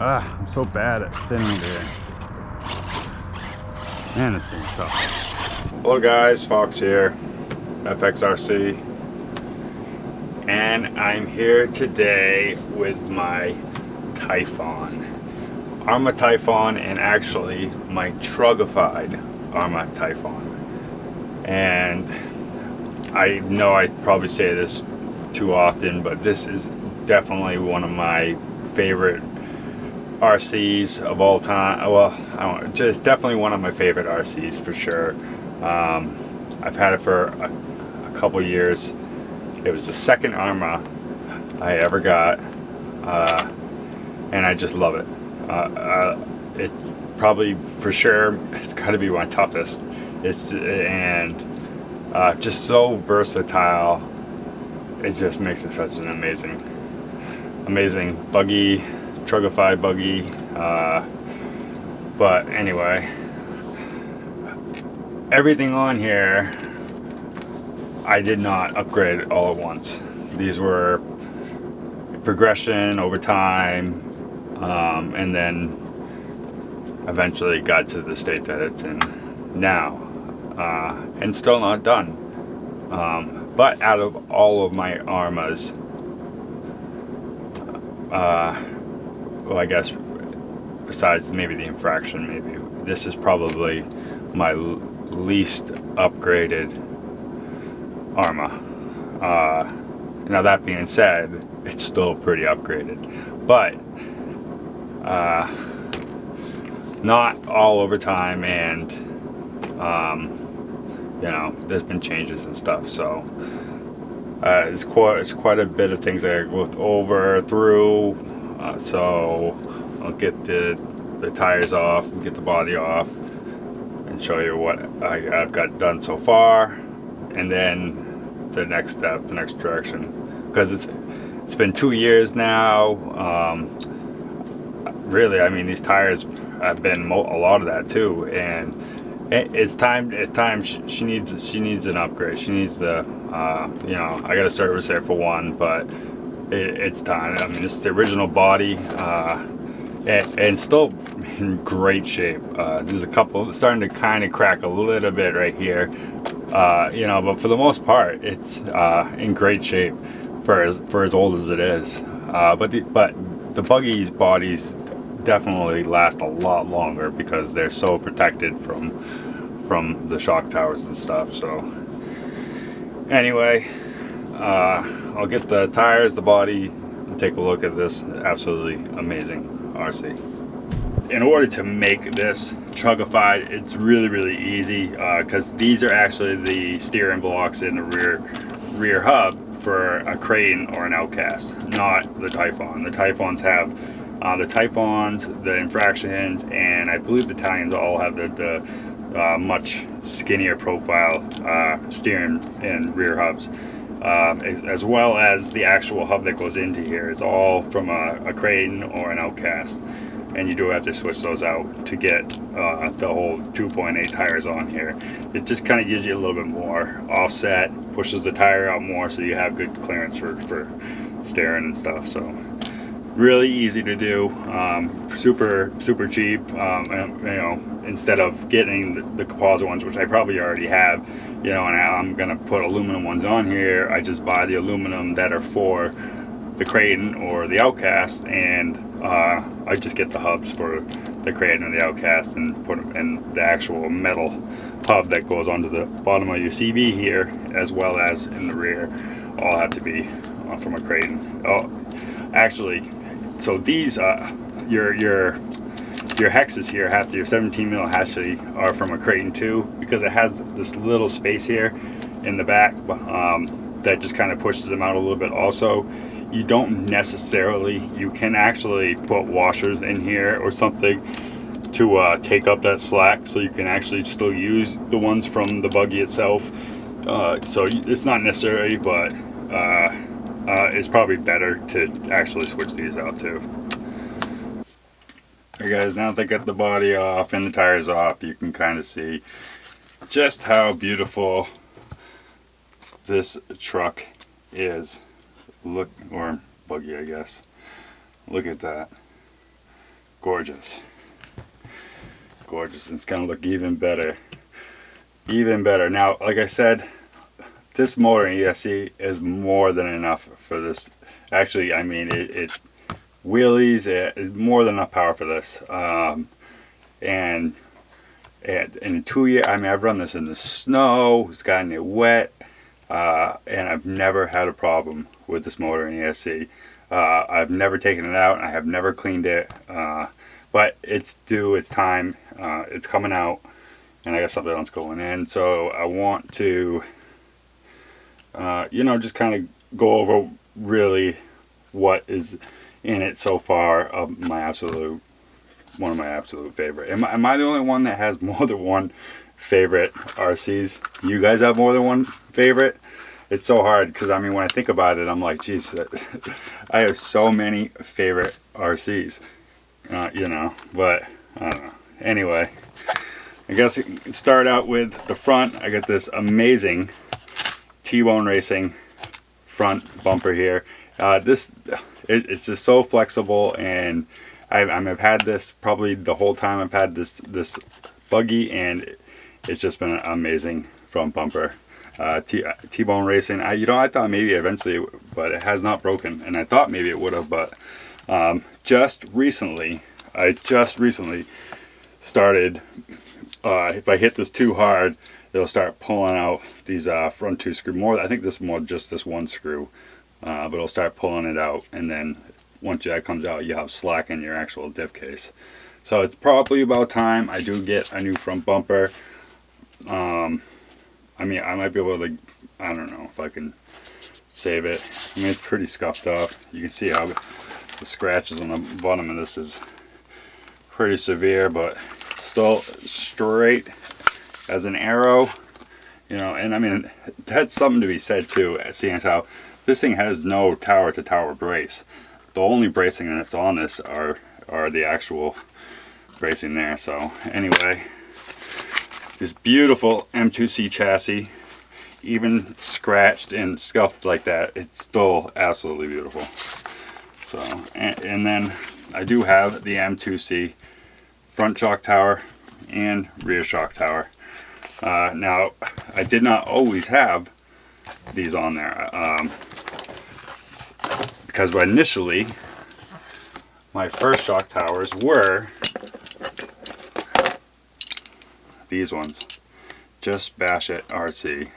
I'm so bad at sitting there. Man, this thing's tough. Hello guys, Fox here, FXRC. And I'm here today with my Typhon. Arma Typhon, and actually my Truggified Arma Typhon. And I know I probably say this too often, but this is definitely one of my favorite RCs of all time. Well, I don't, just definitely one of my favorite RCs for sure. I've had it for a couple years. It was the second Arma I ever got, and I just love it. It's probably for sure it's got to be my toughest. It's just so versatile. It just makes it such an amazing buggy. Truggified buggy, but anyway, everything on here I did not upgrade all at once. These were progression over time, and then eventually got to the state that it's in now, and still not done. But out of all of my Armas, well, I guess besides maybe the infraction, maybe this is probably my least upgraded Arma. Now that being said, it's still pretty upgraded, but not all over time, and you know, there's been changes and stuff, so it's quite a bit of things that I looked through. So I'll get the tires off and get the body off and show you what I've got done so far, and then the next step, the next direction, because it's been 2 years now. Really, I mean, these tires have been a lot of that too, and it's time. She needs an upgrade. She needs the you know, I got to service it for one, but it's time. I mean, this is the original body, and still in great shape. There's a couple starting to kind of crack a little bit right here, you know, but for the most part, it's in great shape for as old as it is. But the buggy's bodies definitely last a lot longer because they're so protected from the shock towers and stuff. So anyway, I'll get the tires, the body, and take a look at this absolutely amazing RC. In order to make this Truggified, it's really easy, because these are actually the steering blocks in the rear hub for a Crane or an Outcast, not the Typhon. The Typhons have the Typhons, the infractions, and I believe the Italians all have the much skinnier profile steering and rear hubs, as well as the actual hub that goes into here. It's all from a Crane or an Outcast, and you do have to switch those out to get the whole 2.8 tires on here. It just kind of gives you a little bit more offset, pushes the tire out more, so you have good clearance for steering and stuff. So really easy to do, super cheap, and, you know, instead of getting the composite ones, which I probably already have, you know, and I'm gonna put aluminum ones on here, I just buy the aluminum that are for the Crane or the Outcast, and I just get the hubs for the Crane or the Outcast and put them in the actual metal hub that goes onto the bottom of your CV here, as well as in the rear. All have to be from a Crane. Oh, actually, so these your hexes here, your 17 mil actually are from a Crane too, because it has this little space here in the back that just kind of pushes them out a little bit. Also, you don't necessarily, you can actually put washers in here or something to take up that slack, so you can actually still use the ones from the buggy itself. So it's not necessary, but it's probably better to actually switch these out too. Alright guys, now that I got the body off and the tires off, you can kind of see just how beautiful this truck is. Look, or buggy I guess. Look at that. gorgeous. Gorgeous. It's gonna look even better. Even better. Now, like I said, this motor in ESC is more than enough for this. Actually, I mean, it wheelies, it is more than enough power for this. And in 2 years, I mean, I've run this in the snow, it's gotten it wet, and I've never had a problem with this motor in ESC. I've never taken it out, I have never cleaned it, but it's due, it's time, it's coming out, and I got something else going in, so I want to, you know, just kind of go over really what is in it so far of my absolute, one of my absolute favorite. Am I the only one that has more than one favorite RCs? You guys have more than one favorite? It's so hard because I mean when I think about it I'm like, geez, I have so many favorite RCs, you know, but I don't know. Anyway, I guess it start out with the front. I got this amazing T-Bone Racing front bumper here. It's just so flexible, and I've had this probably the whole time I've had this buggy, and it's just been an amazing front bumper. T-Bone Racing. I thought maybe eventually, but it has not broken, and I thought maybe it would have, but I just recently started. If I hit this too hard, it'll start pulling out these front two screw. More, I think this is more just this one screw, but it'll start pulling it out, and then once that comes out, you have slack in your actual diff case. So it's probably about time I do get a new front bumper. I mean, I might be able to, I don't know if I can save it. I mean, it's pretty scuffed up. You can see how the scratches on the bottom of this is pretty severe, but still straight as an arrow, you know. And I mean, that's something to be said too, seeing as how this thing has no tower to tower brace. The only bracing that's on this are the actual bracing there. So anyway, this beautiful M2C chassis, even scratched and scuffed like that, it's still absolutely beautiful. So and then I do have the M2C front shock tower and rear shock tower. Now I did not always have these on there, because initially my first shock towers were these ones, Just Bash It RC,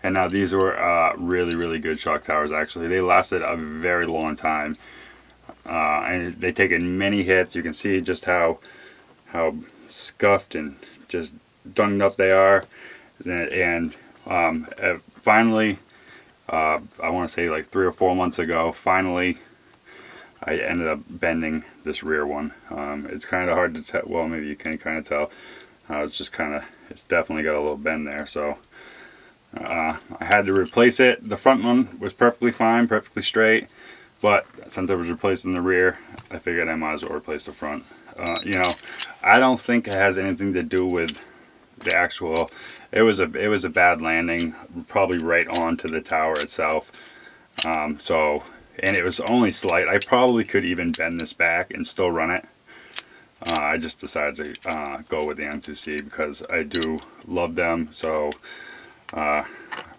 and now these were really good shock towers. Actually, they lasted a very long time, and they taken many hits. You can see just how scuffed and just dunged up they are, and finally, I want to say like 3 or 4 months ago, finally I ended up bending this rear one. It's kind of hard to tell, well maybe you can kind of tell. It's just kind of, it's definitely got a little bend there, so I had to replace it. The front one was perfectly fine, perfectly straight, but since I was replacing the rear, I figured I might as well replace the front. You know, I don't think it has anything to do with the actual, it was a bad landing, probably right onto the tower itself. So, and it was only slight. I probably could even bend this back and still run it. I just decided to go with the M2C because I do love them. So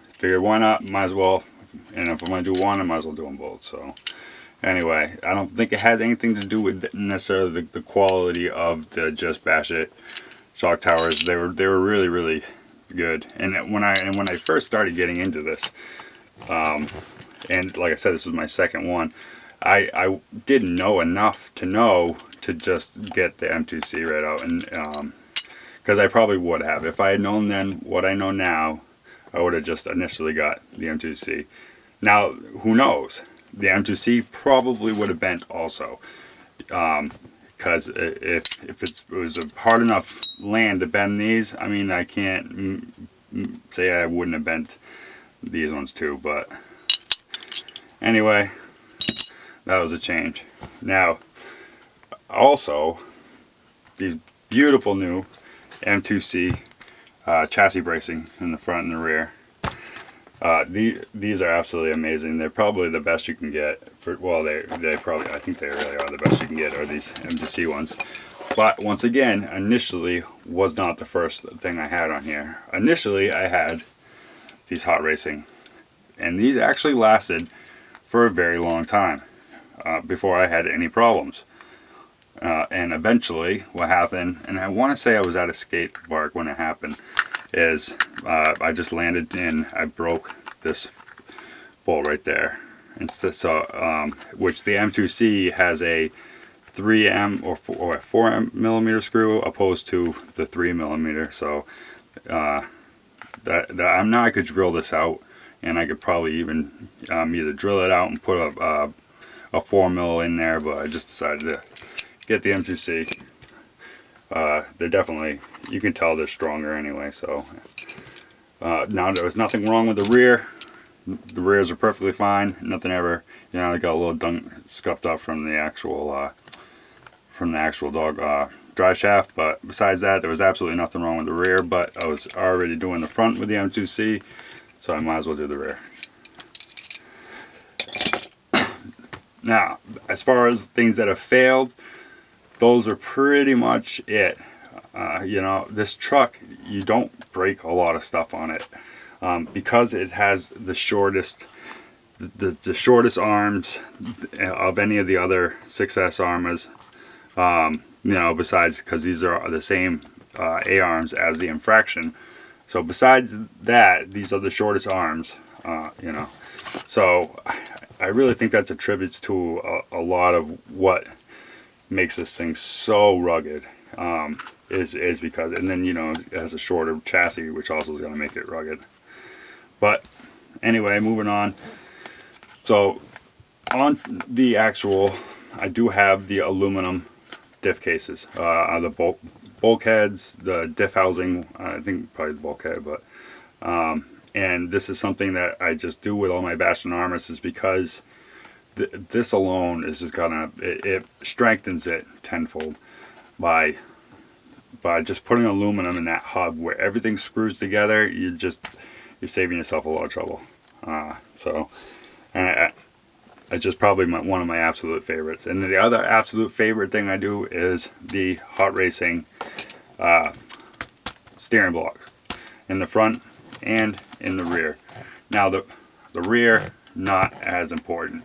figured why not, might as well. And if I'm going to do one, I might as well do them both. So anyway, I don't think it has anything to do with necessarily the quality of the Just Bash It shock towers. They were really good. And when I first started getting into this, and like I said, this was my second one, I didn't know enough to know to just get the M2C right out, and because I probably would have, if I had known then what I know now, I would have just initially got the M2C. Now who knows, the M2C probably would have bent also, because if it was a hard enough land to bend these, I mean, I can't say I wouldn't have bent these ones too, but anyway, that was a change. Now, also, these beautiful new M2C chassis bracing in the front and the rear. These are absolutely amazing. They're probably the best you can get for, well, they probably, I think they really are the best you can get, are these MTC ones. But once again, initially was not the first thing I had on here. Initially I had these Hot Racing, and these actually lasted for a very long time before I had any problems. And eventually what happened, and I want to say I was at a skate park when it happened, is I just landed and I broke this bolt right there. And so, which the M2C has a 3M or a 4 millimeter screw opposed to the 3 millimeter. So that I'm now I could drill this out, and I could probably even either drill it out and put a 4 mil in there, but I just decided to get the M2C. They're definitely, you can tell they're stronger anyway. So now there was nothing wrong with the rear. The rears are perfectly fine. Nothing ever, you know, I got a little dunk scuffed up from the actual dog drive shaft, but besides that there was absolutely nothing wrong with the rear. But I was already doing the front with the M2C, so I might as well do the rear. Now, as far as things that have failed, those are pretty much it. You know, this truck, you don't break a lot of stuff on it because it has the shortest arms of any of the other 6S Armas. You know, besides, because these are the same A arms as the Infraction. So besides that, these are the shortest arms. You know, so I really think that's attributes to a lot of what makes this thing so rugged. Is because, and then, you know, it has a shorter chassis, which also is going to make it rugged. But anyway, moving on. So on the actual, I do have the aluminum diff cases, the bulkheads, the diff housing. I think probably the bulkhead, but and this is something that I just do with all my Bastion Armas, is because this alone is just gonna, it strengthens it tenfold by just putting aluminum in that hub where everything screws together. You're saving yourself a lot of trouble. So, and I just probably one of my absolute favorites. And the other absolute favorite thing I do is the Hot Racing steering block in the front and in the rear. Now the rear, not as important.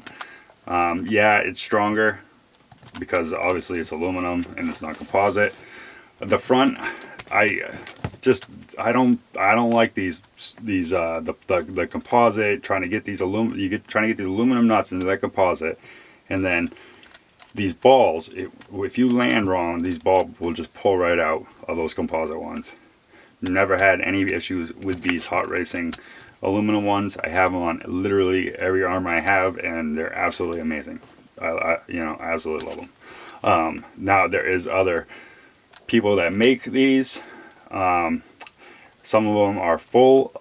Yeah, it's stronger because obviously it's aluminum and it's not composite. The front, I don't like the composite, trying to get these aluminum nuts into that composite, and then these balls, if you land wrong, these balls will just pull right out of those composite ones. Never had any issues with these Hot Racing aluminum ones. I have them on literally every armor I have, and they're absolutely amazing. I absolutely love them. Now there is other people that make these. Some of them are full,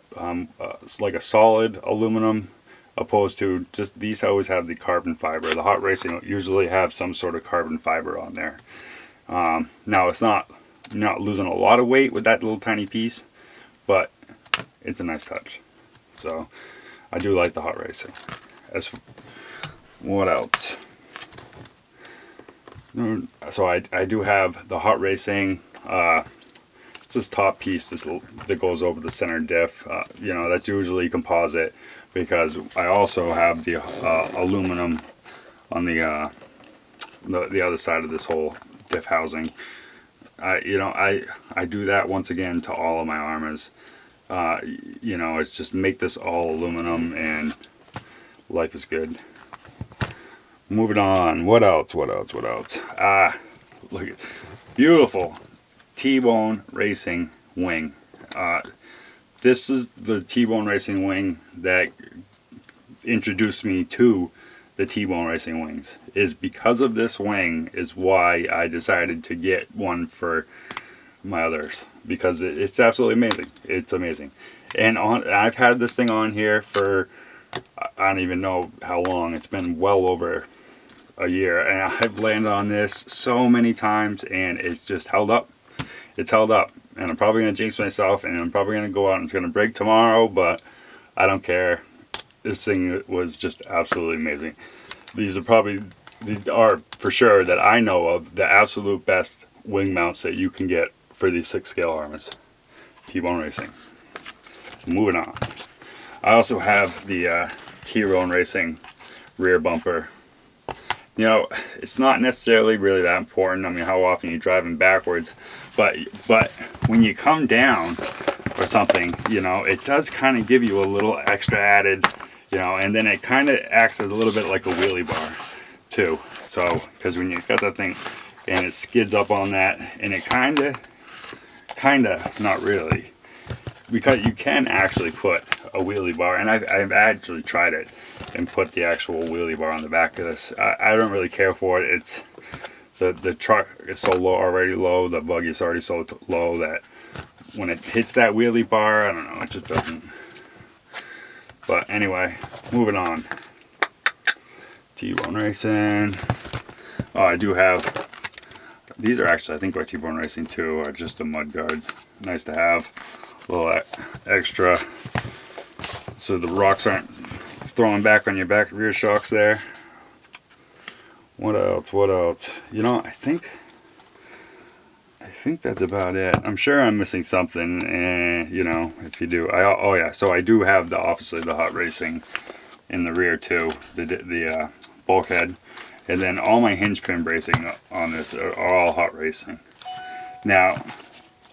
it's like a solid aluminum, opposed to just these always have the carbon fiber. The Hot Racing usually have some sort of carbon fiber on there. Now it's not, you're not losing a lot of weight with that little tiny piece, but it's a nice touch. So I do like the Hot Racing. What else? So I do have the Hot Racing, this top piece that goes over the center diff. You know, that's usually composite, because I also have the aluminum on the other side of this whole diff housing. I do that once again to all of my armors. You know, it's just make this all aluminum and life is good. Moving on. What else? Look at beautiful T-Bone Racing wing. This is the T-Bone Racing wing that introduced me to the T-Bone Racing wings. Is because of this wing is why I decided to get one for my others, because it's absolutely amazing. It's amazing. And I've had this thing on here for I don't even know how long. It's been well over a year, and I've landed on this so many times, and it's just held up. It's held up, and I'm probably going to jinx myself, and I'm probably going to go out and it's going to break tomorrow, but I don't care. This thing was just absolutely amazing. These are for sure that I know of the absolute best wing mounts that you can get for these 6 scale armors. T-Bone Racing. Moving on. I also have the T-Bone Racing rear bumper. You know, it's not necessarily really that important. I mean, how often you're driving backwards, but when you come down or something, you know, it does kind of give you a little extra added, you know, and then it kind of acts as a little bit like a wheelie bar too. So, because when you got that thing and it skids up on that, and it kind of, not really, because you can actually put a wheelie bar, and I've actually tried it and put the actual wheelie bar on the back of this. I don't really care for it. It's the truck is so low, already low, the buggy is already so low that when it hits that wheelie bar, I don't know, it just doesn't. But anyway, moving on. T-Bone Racing. Oh, I do have, these are actually, I think by T-Bone Racing too, are just the mud guards. Nice to have. A little extra so the rocks aren't throwing back on your back rear shocks there. What else? You know, I think that's about it. I'm sure I'm missing something, and you know, if you do, oh yeah, so I do have obviously the hot racing in the rear too, the bulkhead, and then all my hinge pin bracing on this are all hot racing. Now,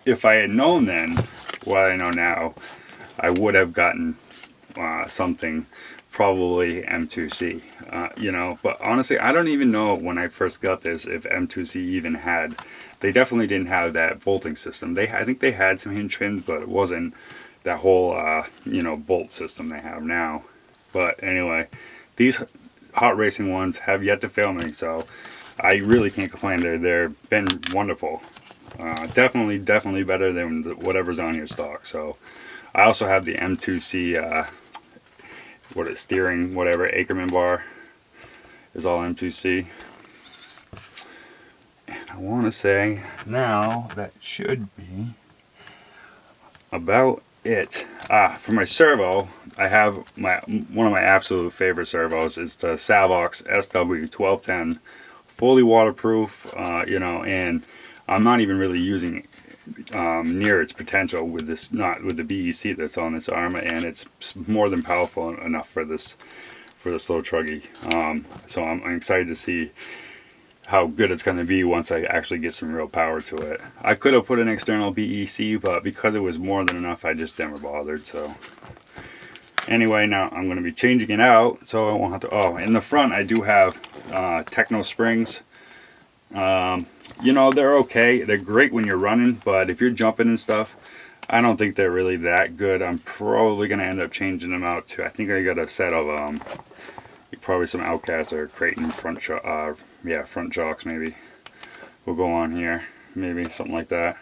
if I had known then what I know now, I would have gotten something probably M2C, you know, but honestly I don't even know when I first got this if M2C even had. They definitely didn't have that bolting system. I think they had some hinge pins, but it wasn't that whole you know, bolt system they have now. But anyway, these hot racing ones have yet to fail me, so I really can't complain. They've been wonderful. Definitely better than whatever's on your stock. So I also have the M2C steering, whatever, Ackerman bar is all M2C. And I want to say now that should be about it. For my servo, I have one of my absolute favorite servos is the Savox SW1210, fully waterproof, you know, and I'm not even really using it near its potential with this, not with the BEC that's on this arm, and it's more than powerful enough for this little truggy. So I'm excited to see how good it's going to be once I actually get some real power to it. I could have put an external BEC, but because it was more than enough, I just never bothered. So anyway, now I'm going to be changing it out, so I won't have to. Oh, in the front I do have Techno springs. You know, they're okay. They're great when you're running, but if you're jumping and stuff, I don't think they're really that good. I'm probably going to end up changing them out too. I think I got a set of probably some Outcast or Creighton front shocks maybe will go on here, maybe something like that,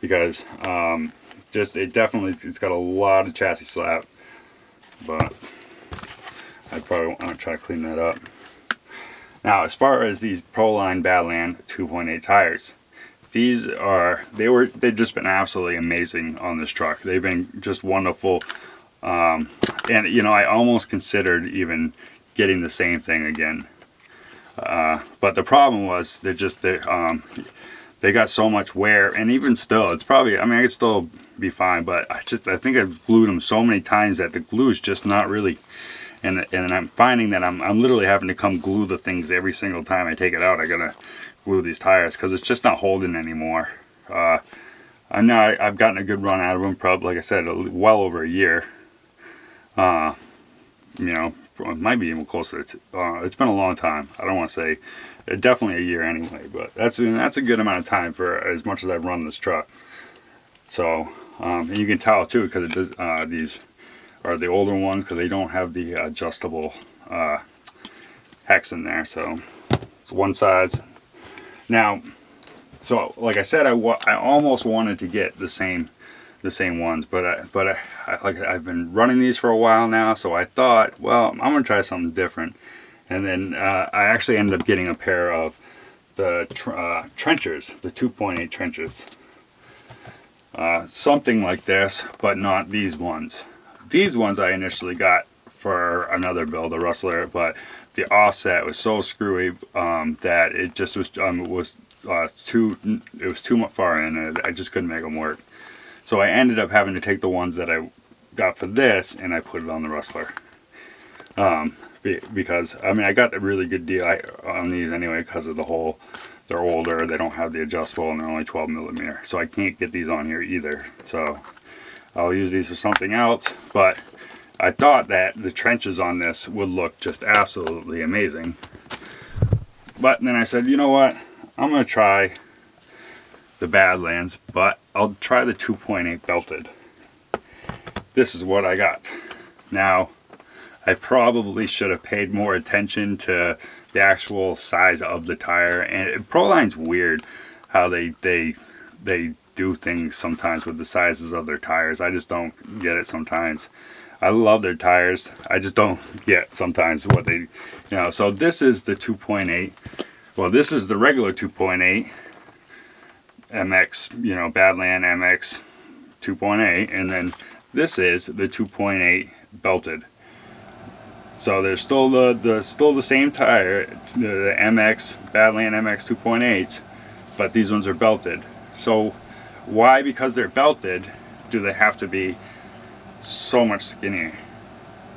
because it's got a lot of chassis slap, but I probably want to try to clean that up. Now, as far as these Proline Badland 2.8 tires, they've just been absolutely amazing on this truck. They've been just wonderful, and you know, I almost considered even getting the same thing again, but the problem was they got so much wear, and even still, it's probably, I mean, I could still be fine, but I think I've glued them so many times that the glue is just not really. And I'm finding that I'm literally having to come glue the things every single time I take it out. I gotta glue these tires because it's just not holding anymore. I know I've gotten a good run out of them, probably, like I said, well over a year. You know, it might be even closer to. It's been a long time. I don't want to say definitely a year anyway, but that's a good amount of time for as much as I've run this truck. So and you can tell too because it does these. Are the older ones because they don't have the adjustable hex in there, so it's one size. Now, so like I said, I almost wanted to get the same ones, but I've been running these for a while now, so I thought, well, I'm gonna try something different, and then I actually ended up getting a pair of the trenchers, the 2.8 trenchers, something like this, but not these ones. These ones I initially got for another build, a Rustler, but the offset was so screwy that it just was too much far in, and I just couldn't make them work. So I ended up having to take the ones that I got for this and I put it on the Rustler. Because I mean, I got a really good deal on these anyway because of the whole, they're older, they don't have the adjustable, and they're only 12 millimeter, so I can't get these on here either. So I'll use these for something else, but I thought that the trenches on this would look just absolutely amazing. But then I said, you know what, I'm gonna try the Badlands, but I'll try the 2.8 belted. This is what I got. Now, I probably should have paid more attention to the actual size of the tire, and Proline's weird how they do things sometimes with the sizes of their tires. I just don't get it sometimes. I love their tires, I just don't get sometimes what they, you know. So this is the 2.8. Well, this is the regular 2.8 MX, you know, Badland MX 2.8, and then this is the 2.8 belted. So there's still the same tire, the MX Badland MX 2.8s, but these ones are belted. So why, because they're belted, do they have to be so much skinnier?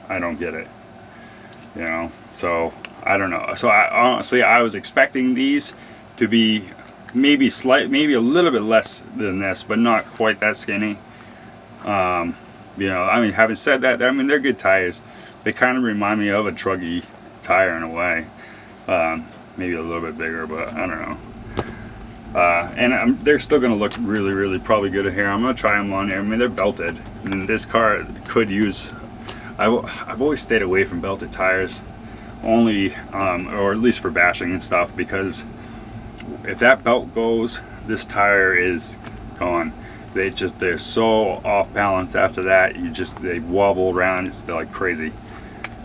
I don't get it. You know, so I don't know. So I was expecting these to be maybe a little bit less than this, but not quite that skinny. You know, I mean, having said that, I mean, they're good tires. They kind of remind me of a Truggy tire in a way. Maybe a little bit bigger, but I don't know. And they're still going to look really, really probably good here. I'm going to try them on here. I mean, they're belted. And this car could use... I've always stayed away from belted tires. Only, or at least for bashing and stuff, because if that belt goes, this tire is gone. They're so off balance after that. They wobble around. It's like crazy.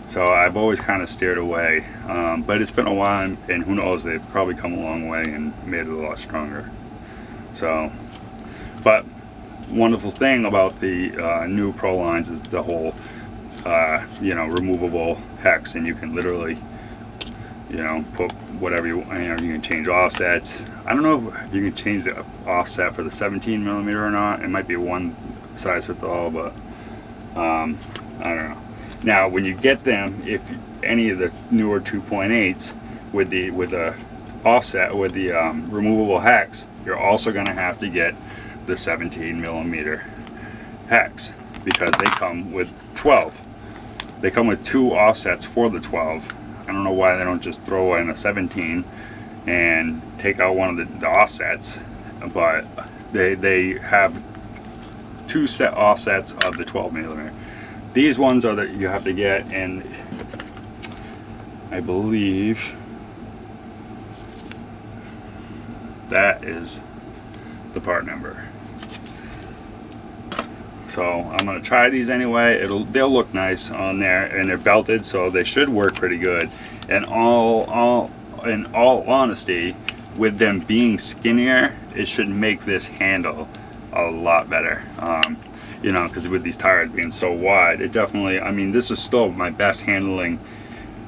So I've always kind of steered away, but it's been a while, and who knows, they've probably come a long way and made it a lot stronger. So, but wonderful thing about the new Pro lines is the whole, you know, removable hex, and you can literally, you know, put whatever you know, you can change offsets. I don't know if you can change the offset for the 17 millimeter or not. It might be one size fits all, but I don't know. Now, when you get them, if any of the newer 2.8s with the offset, with the removable hex, you're also going to have to get the 17 millimeter hex, because they come with 12. They come with two offsets for the 12. I don't know why they don't just throw in a 17 and take out one of the offsets, but they have two set offsets of the 12 millimeter. These ones are that you have to get, and I believe that is the part number. So I'm gonna try these anyway. They'll look nice on there, and they're belted, so they should work pretty good. And in all honesty, with them being skinnier, it should make this handle a lot better. You know, because with these tires being so wide, it definitely, I mean, this is still my best handling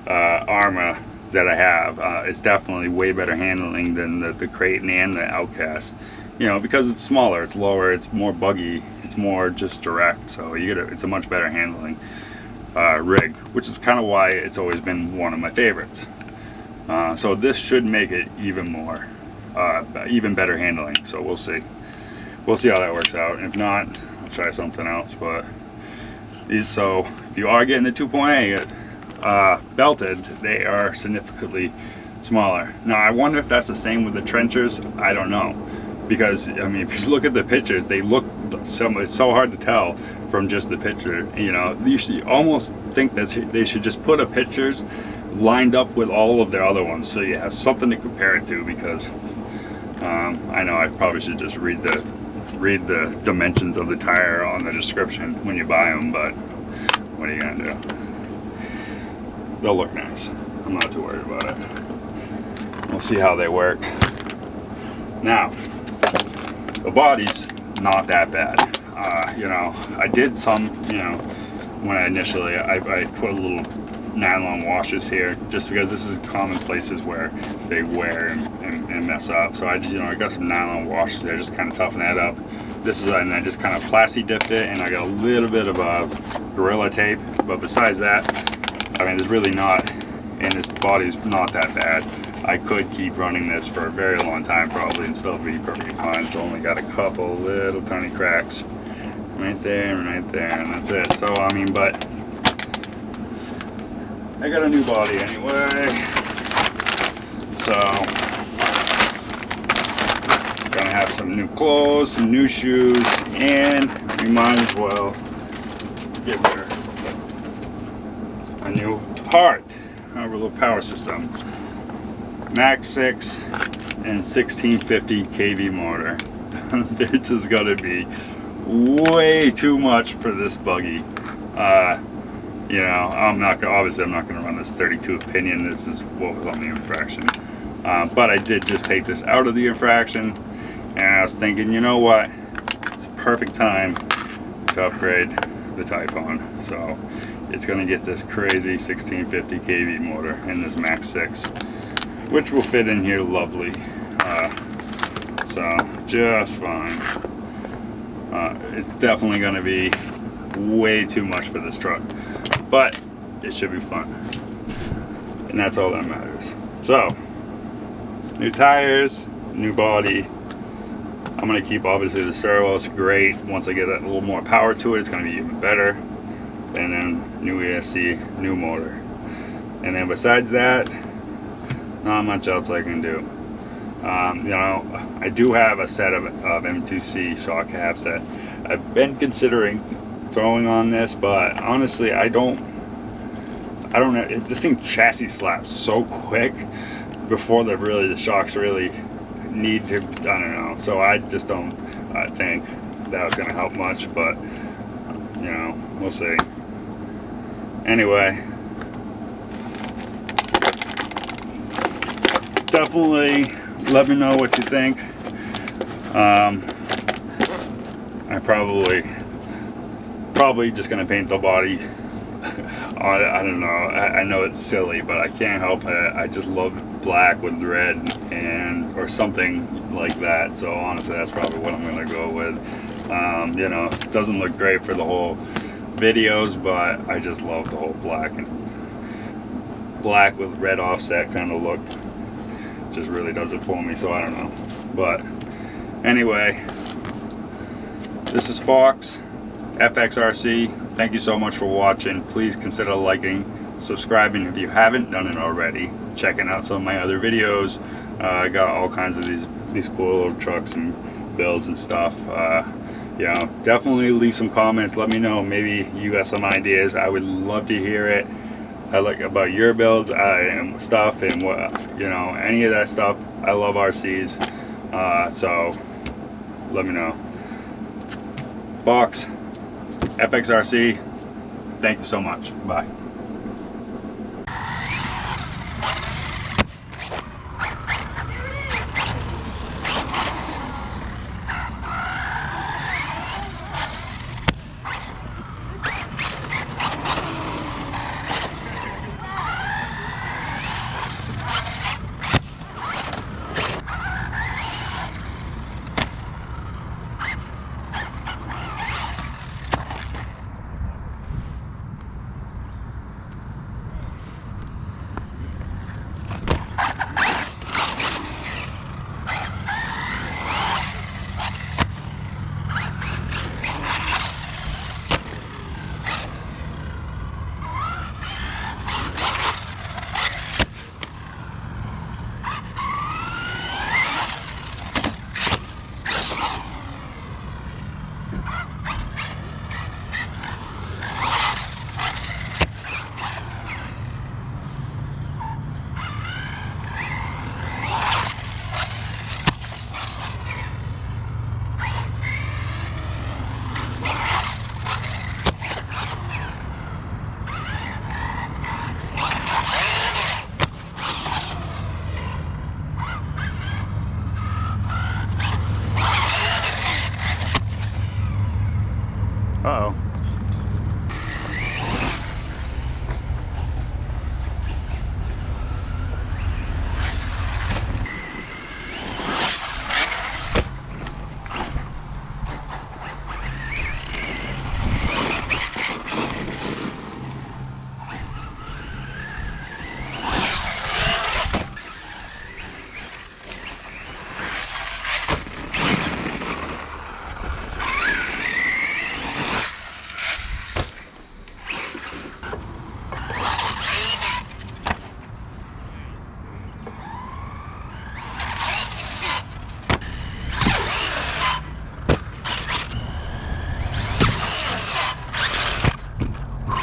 Arma that I have. It's definitely way better handling than the Creighton and the Outcast. You know, because it's smaller, it's lower, it's more buggy, it's more just direct, so it's a much better handling rig, which is kind of why it's always been one of my favorites. So this should make it even more, even better handling, so we'll see. We'll see how that works out. If not, I'll try something else. But so if you are getting the 2.8 belted, they are significantly smaller. Now I wonder if that's the same with the trenchers. I don't know, because I mean, if you look at the pictures, they look it's so hard to tell from just the picture. You know, you should almost think that they should just put pictures lined up with all of their other ones, so you have something to compare it to. Because I know I probably should just read the dimensions of the tire on the description when you buy them, but what are you gonna do? They'll look nice. I'm not too worried about it. We'll see how they work. Now, the body's not that bad. You know, I did some, you know, when I initially, I put a little nylon washers here just because this is common places where they wear and mess up. So I just, I got some nylon washers there, just kind of toughen that up. This is, and I just kind of plasti dipped it, and I got a little bit of Gorilla Tape, but besides that, I mean, there's really not, and this body's not that bad. I could keep running this for a very long time probably and still be perfectly fine. It's only got a couple little tiny cracks right there and right there, and that's it. So I mean, but I got a new body anyway, so just gonna have some new clothes, some new shoes, and we might as well give her a new part, our little power system. Max 6 and 1650 kV motor. This is gonna be way too much for this buggy. I'm not gonna run this 32 pinion. This is what was on the infraction. But I did just take this out of the infraction, and I was thinking, you know what? It's a perfect time to upgrade the Typhon. So it's gonna get this crazy 1650 kV motor in this Max 6, which will fit in here lovely. So just fine. It's definitely gonna be way too much for this truck, but it should be fun, and that's all that matters. So new tires, new body. I'm gonna keep obviously the servos great. Once I get a little more power to it, it's gonna be even better. And then new ESC, new motor, and then besides that, not much else I can do. I do have a set of M2C shock halves that I've been considering throwing on this, but honestly, I don't know. This thing chassis slaps so quick before the shocks really need to. I don't know. So I just don't think that was going to help much, but we'll see. Anyway, definitely let me know what you think. I probably just gonna paint the body. I don't know. I know it's silly, but I can't help it. I just love black with red or something like that. So honestly, that's probably what I'm gonna go with. It doesn't look great for the whole videos, but I just love the whole black with red offset kind of look. Just really does it for me, so I don't know. But anyway, this is Fox FXRC. Thank you so much for watching. Please consider liking, subscribing if you haven't done it already, checking out some of my other videos. I got all kinds of these cool little trucks and builds and stuff. Definitely leave some comments. Let me know. Maybe you got some ideas. I would love to hear it. I like about your builds and stuff, and what any of that stuff. I love RCs, so let me know. Fox FXRC, thank you so much. Bye. Uh-oh.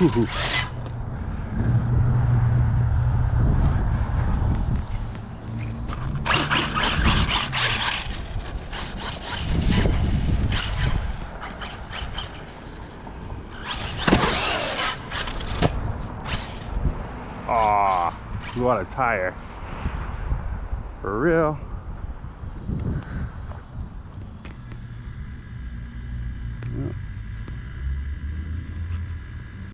Whew. Aw, blew out a tire. For real.